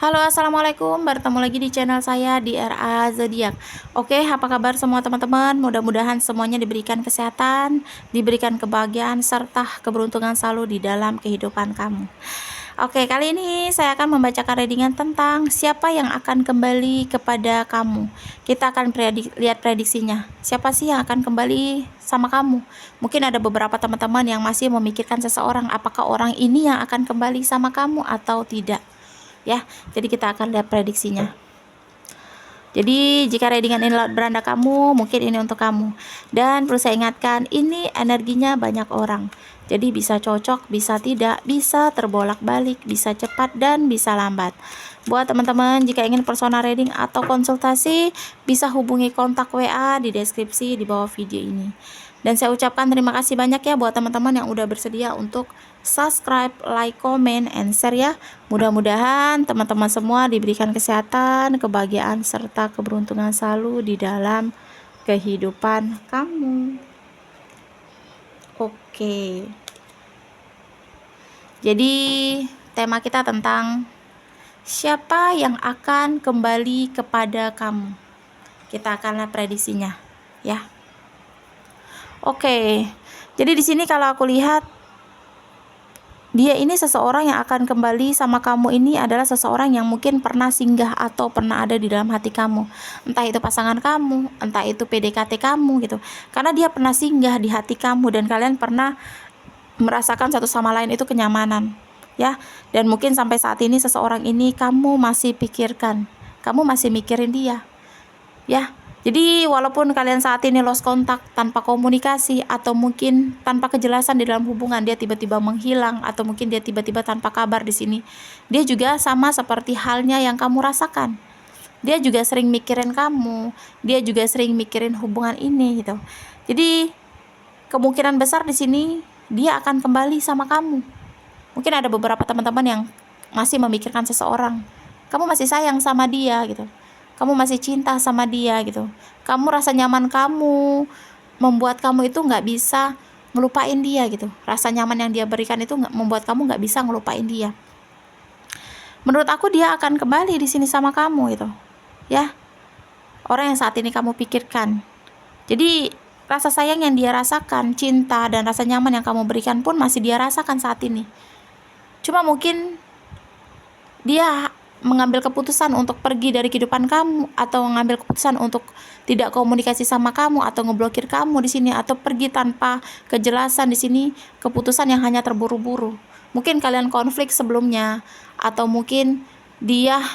Halo, assalamualaikum. Bertemu lagi di channel saya di RA Zodiak. Oke, apa kabar semua teman-teman? Mudah-mudahan semuanya diberikan kesehatan, diberikan kebahagiaan, serta keberuntungan selalu di dalam kehidupan kamu. Oke, kali ini saya akan membacakan readingan tentang siapa yang akan kembali kepada kamu. Kita akan lihat prediksinya. Siapa sih yang akan kembali sama kamu? Mungkin ada beberapa teman-teman yang masih memikirkan seseorang, apakah orang ini yang akan kembali sama kamu atau tidak. Ya, jadi kita akan lihat prediksinya. Jadi jika readingan ini beranda kamu, mungkin ini untuk kamu. Dan perlu saya ingatkan, ini energinya banyak orang. Jadi bisa cocok, bisa tidak, bisa terbolak-balik, bisa cepat dan bisa lambat. Buat teman-teman jika ingin personal reading atau konsultasi, bisa hubungi kontak WA di deskripsi di bawah video ini. Dan saya ucapkan terima kasih banyak ya buat teman-teman yang udah bersedia untuk subscribe, like, comment, and share ya. Mudah-mudahan teman-teman semua diberikan kesehatan, kebahagiaan, serta keberuntungan selalu di dalam kehidupan kamu. Oke. Jadi tema kita tentang siapa yang akan kembali kepada kamu. Kita akan lihat prediksinya ya. Oke. Jadi di sini kalau aku lihat dia ini seseorang yang akan kembali sama kamu ini adalah seseorang yang mungkin pernah singgah atau pernah ada di dalam hati kamu. Entah itu pasangan kamu, entah itu PDKT kamu gitu. Karena dia pernah singgah di hati kamu dan kalian pernah merasakan satu sama lain itu kenyamanan. Ya, dan mungkin sampai saat ini seseorang ini kamu masih pikirkan. Kamu masih mikirin dia. Ya. Jadi walaupun kalian saat ini lost kontak, tanpa komunikasi, atau mungkin tanpa kejelasan di dalam hubungan, dia tiba-tiba menghilang, atau mungkin dia tiba-tiba tanpa kabar di sini, dia juga sama seperti halnya yang kamu rasakan. Dia juga sering mikirin kamu, dia juga sering mikirin hubungan ini gitu. Jadi kemungkinan besar di sini dia akan kembali sama kamu. Mungkin ada beberapa teman-teman yang masih memikirkan seseorang, kamu masih sayang sama dia gitu. Kamu masih cinta sama dia gitu. Kamu rasa nyaman kamu membuat kamu itu nggak bisa ngelupain dia gitu. Rasa nyaman yang dia berikan itu membuat kamu nggak bisa ngelupain dia. Menurut aku dia akan kembali di sini sama kamu gitu. Ya, orang yang saat ini kamu pikirkan. Jadi rasa sayang yang dia rasakan, cinta dan rasa nyaman yang kamu berikan pun masih dia rasakan saat ini. Cuma mungkin dia mengambil keputusan untuk pergi dari kehidupan kamu, atau mengambil keputusan untuk tidak komunikasi sama kamu, atau ngeblokir kamu di sini, atau pergi tanpa kejelasan di sini, keputusan yang hanya terburu-buru. Mungkin kalian konflik sebelumnya, atau mungkin dia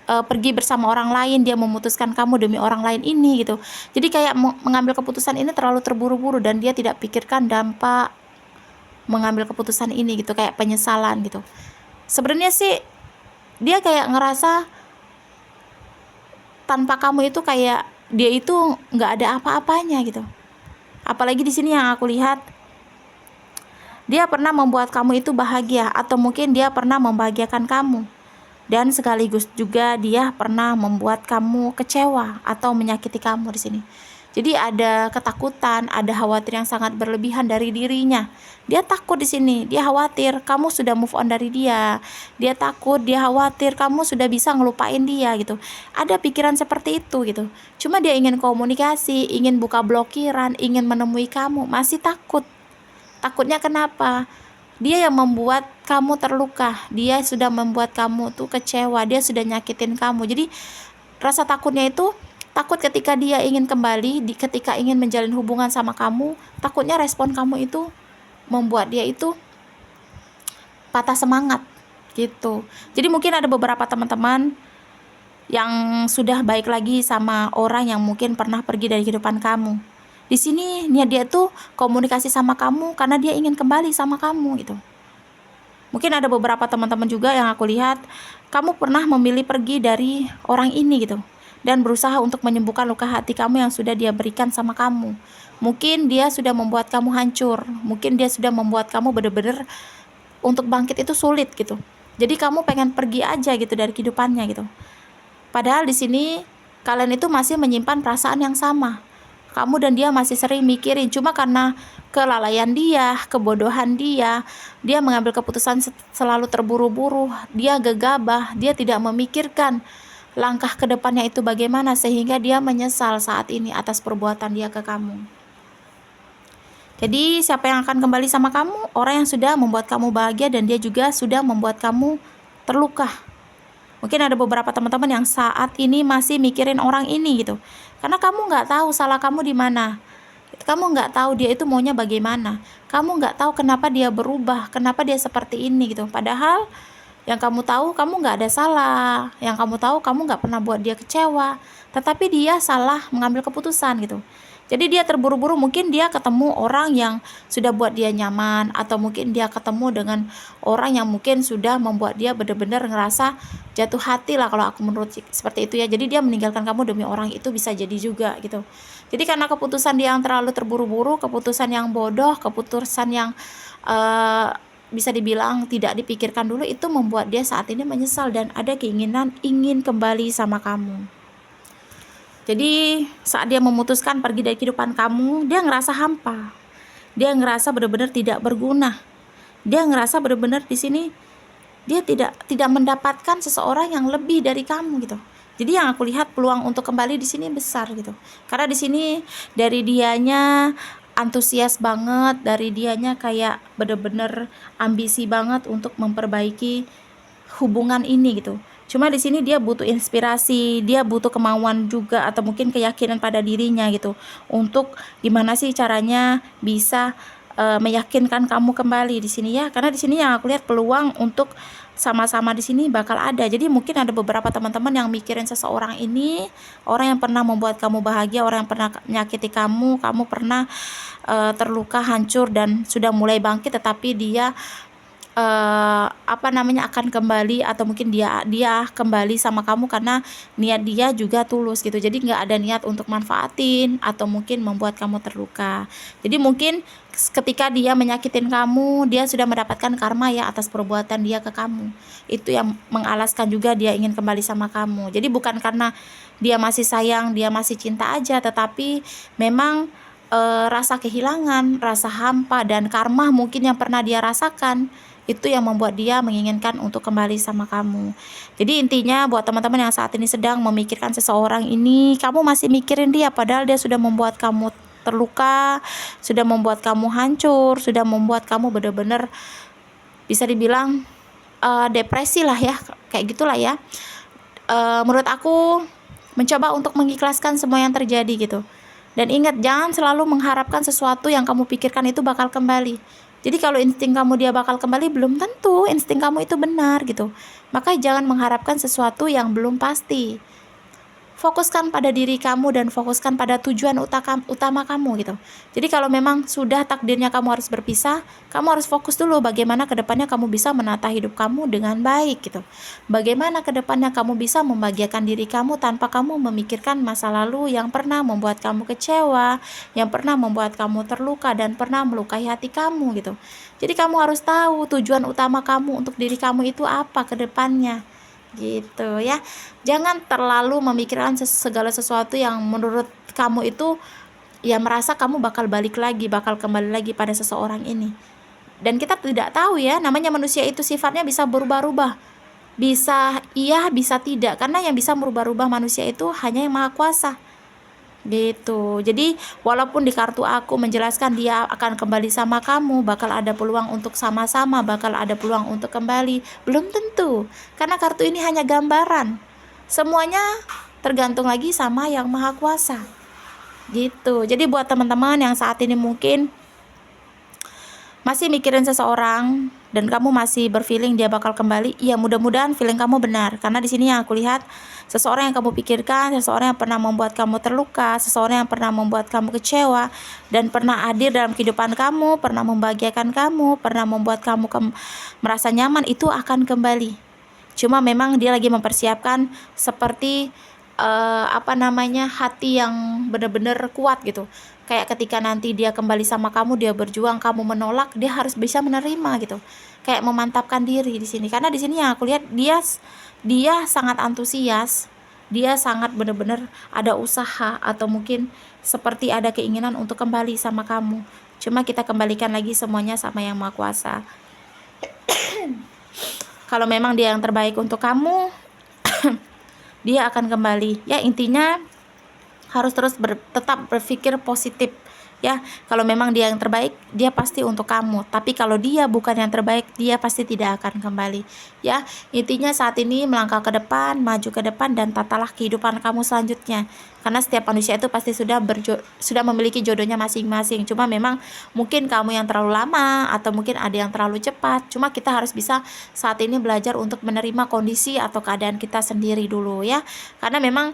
pergi bersama orang lain, dia memutuskan kamu demi orang lain ini gitu. Jadi kayak mengambil keputusan ini terlalu terburu-buru dan dia tidak pikirkan dampak mengambil keputusan ini gitu, kayak penyesalan gitu. Sebenarnya sih dia kayak ngerasa tanpa kamu itu kayak dia itu nggak ada apa-apanya gitu. Apalagi di sini yang aku lihat, dia pernah membuat kamu itu bahagia, atau mungkin dia pernah membahagiakan kamu, dan sekaligus juga dia pernah membuat kamu kecewa atau menyakiti kamu di sini. Jadi ada ketakutan, ada khawatir yang sangat berlebihan dari dirinya. Dia takut di sini, dia khawatir kamu sudah move on dari dia. Dia takut, dia khawatir kamu sudah bisa ngelupain dia gitu. Ada pikiran seperti itu gitu. Cuma dia ingin komunikasi, ingin buka blokiran, ingin menemui kamu, masih takut. Takutnya kenapa? Dia yang membuat kamu terluka. Dia sudah membuat kamu tuh kecewa, dia sudah nyakitin kamu. Jadi rasa takutnya itu takut ketika dia ingin kembali, ketika ingin menjalin hubungan sama kamu, takutnya respon kamu itu membuat dia itu patah semangat gitu. Jadi mungkin ada beberapa teman-teman yang sudah baik lagi sama orang yang mungkin pernah pergi dari kehidupan kamu. Di sini niat dia tuh komunikasi sama kamu karena dia ingin kembali sama kamu gitu. Mungkin ada beberapa teman-teman juga yang aku lihat, kamu pernah memilih pergi dari orang ini gitu, dan berusaha untuk menyembuhkan luka hati kamu yang sudah dia berikan sama kamu. Mungkin dia sudah membuat kamu hancur, mungkin dia sudah membuat kamu benar-benar untuk bangkit itu sulit gitu. Jadi kamu pengen pergi aja gitu dari kehidupannya gitu. Padahal di sini kalian itu masih menyimpan perasaan yang sama. Kamu dan dia masih sering mikirin, cuma karena kelalaian dia, kebodohan dia, dia mengambil keputusan selalu terburu-buru, dia gegabah, dia tidak memikirkan langkah ke depannya itu bagaimana, sehingga dia menyesal saat ini atas perbuatan dia ke kamu. Jadi siapa yang akan kembali sama kamu? Orang yang sudah membuat kamu bahagia dan dia juga sudah membuat kamu terluka. Mungkin ada beberapa teman-teman yang saat ini masih mikirin orang ini gitu. Karena kamu nggak tahu salah kamu di mana. Kamu nggak tahu dia itu maunya bagaimana. Kamu nggak tahu kenapa dia berubah, kenapa dia seperti ini gitu. Padahal yang kamu tahu kamu nggak ada salah. Yang kamu tahu kamu nggak pernah buat dia kecewa. Tetapi dia salah mengambil keputusan gitu. Jadi dia terburu-buru, mungkin dia ketemu orang yang sudah buat dia nyaman, atau mungkin dia ketemu dengan orang yang mungkin sudah membuat dia benar-benar ngerasa jatuh hati lah, kalau aku menurut seperti itu ya. Jadi dia meninggalkan kamu demi orang itu, bisa jadi juga gitu. Jadi karena keputusan dia yang terlalu terburu-buru, keputusan yang bodoh, keputusan yang bisa dibilang tidak dipikirkan dulu, itu membuat dia saat ini menyesal dan ada keinginan ingin kembali sama kamu. Jadi saat dia memutuskan pergi dari kehidupan kamu, dia ngerasa hampa. Dia ngerasa benar-benar tidak berguna. Dia ngerasa benar-benar di sini dia tidak mendapatkan seseorang yang lebih dari kamu gitu. Jadi yang aku lihat peluang untuk kembali di sini besar gitu. Karena di sini dari dianya antusias banget, dari dianya kayak benar-benar ambisi banget untuk memperbaiki hubungan ini gitu. Cuma di sini dia butuh inspirasi, dia butuh kemauan juga, atau mungkin keyakinan pada dirinya gitu, untuk gimana sih caranya bisa meyakinkan kamu kembali di sini ya. Karena di sini yang aku lihat peluang untuk sama-sama di sini bakal ada. Jadi mungkin ada beberapa teman-teman yang mikirin seseorang ini, orang yang pernah membuat kamu bahagia, orang yang pernah menyakiti kamu, kamu pernah terluka, hancur dan sudah mulai bangkit, tetapi dia akan kembali, atau mungkin dia kembali sama kamu karena niat dia juga tulus gitu. Jadi nggak ada niat untuk manfaatin atau mungkin membuat kamu terluka. Jadi mungkin ketika dia menyakitin kamu, dia sudah mendapatkan karma ya atas perbuatan dia ke kamu. Itu yang mengalaskan juga dia ingin kembali sama kamu. Jadi bukan karena dia masih sayang, dia masih cinta aja, tetapi memang rasa kehilangan, rasa hampa dan karma mungkin yang pernah dia rasakan, itu yang membuat dia menginginkan untuk kembali sama kamu. Jadi intinya buat teman-teman yang saat ini sedang memikirkan seseorang ini, kamu masih mikirin dia padahal dia sudah membuat kamu terluka, sudah membuat kamu hancur, sudah membuat kamu benar-benar bisa dibilang depresi lah ya, kayak gitulah ya. Menurut aku mencoba untuk mengikhlaskan semua yang terjadi gitu. Dan ingat, jangan selalu mengharapkan sesuatu yang kamu pikirkan itu bakal kembali. Jadi kalau insting kamu dia bakal kembali, belum tentu insting kamu itu benar gitu. Maka jangan mengharapkan sesuatu yang belum pasti. Fokuskan pada diri kamu dan fokuskan pada tujuan utama kamu gitu. Jadi kalau memang sudah takdirnya kamu harus berpisah, kamu harus fokus dulu bagaimana kedepannya kamu bisa menata hidup kamu dengan baik gitu. Bagaimana kedepannya kamu bisa membahagiakan diri kamu tanpa kamu memikirkan masa lalu yang pernah membuat kamu kecewa, yang pernah membuat kamu terluka dan pernah melukai hati kamu gitu. Jadi kamu harus tahu tujuan utama kamu untuk diri kamu itu apa kedepannya. Gitu ya. Jangan terlalu memikirkan segala sesuatu yang menurut kamu itu ya merasa kamu bakal balik lagi, bakal kembali lagi pada seseorang ini. Dan kita tidak tahu ya, namanya manusia itu sifatnya bisa berubah-ubah. Bisa iya, bisa tidak. Karena yang bisa merubah-ubah manusia itu hanya Yang Maha Kuasa. Gitu. Jadi walaupun di kartu aku menjelaskan dia akan kembali sama kamu, bakal ada peluang untuk sama-sama, bakal ada peluang untuk kembali, belum tentu. Karena kartu ini hanya gambaran. Semuanya tergantung lagi sama Yang Maha Kuasa. Gitu. Jadi buat teman-teman yang saat ini mungkin masih mikirin seseorang dan kamu masih berfeeling dia bakal kembali, ya mudah-mudahan feeling kamu benar. Karena di sini yang aku lihat, seseorang yang kamu pikirkan, seseorang yang pernah membuat kamu terluka, seseorang yang pernah membuat kamu kecewa dan pernah hadir dalam kehidupan kamu, pernah membahagiakan kamu, pernah membuat kamu merasa nyaman, itu akan kembali. Cuma memang dia lagi mempersiapkan seperti hati yang benar-benar kuat gitu. Kayak ketika nanti dia kembali sama kamu, dia berjuang, kamu menolak, dia harus bisa menerima gitu. Kayak memantapkan diri di sini. Karena di sini yang aku lihat dia sangat antusias dia sangat benar-benar ada usaha atau mungkin seperti ada keinginan untuk kembali sama kamu. Cuma kita kembalikan lagi semuanya sama Yang Maha Kuasa. Kalau memang dia yang terbaik untuk kamu, dia akan kembali. Ya, intinya harus terus tetap berpikir positif. Ya, kalau memang dia yang terbaik, dia pasti untuk kamu. Tapi kalau dia bukan yang terbaik, dia pasti tidak akan kembali. Ya, intinya saat ini melangkah ke depan, maju ke depan, dan tatalah kehidupan kamu selanjutnya. Karena setiap manusia itu pasti sudah memiliki jodohnya masing-masing. Cuma memang mungkin kamu yang terlalu lama, atau mungkin ada yang terlalu cepat. Cuma kita harus bisa saat ini belajar untuk menerima kondisi atau keadaan kita sendiri dulu ya. Karena memang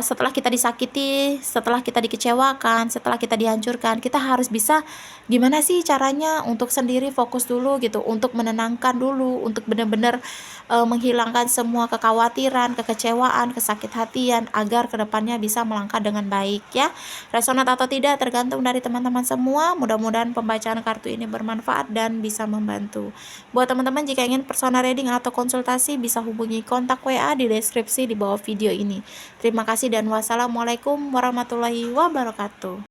setelah kita disakiti, setelah kita dikecewakan, setelah kita dihancurkan, kita harus bisa gimana sih caranya untuk sendiri fokus dulu gitu, untuk menenangkan dulu, untuk benar-benar menghilangkan semua kekhawatiran, kekecewaan, kesakit hatian, agar kedepannya bisa melangkah dengan baik ya. Resonat atau tidak tergantung dari teman-teman semua. Mudah-mudahan pembacaan kartu ini bermanfaat dan bisa membantu. Buat teman-teman jika ingin personal reading atau konsultasi, bisa hubungi kontak WA di deskripsi di bawah video ini. Terima kasih dan wassalamualaikum warahmatullahi wabarakatuh.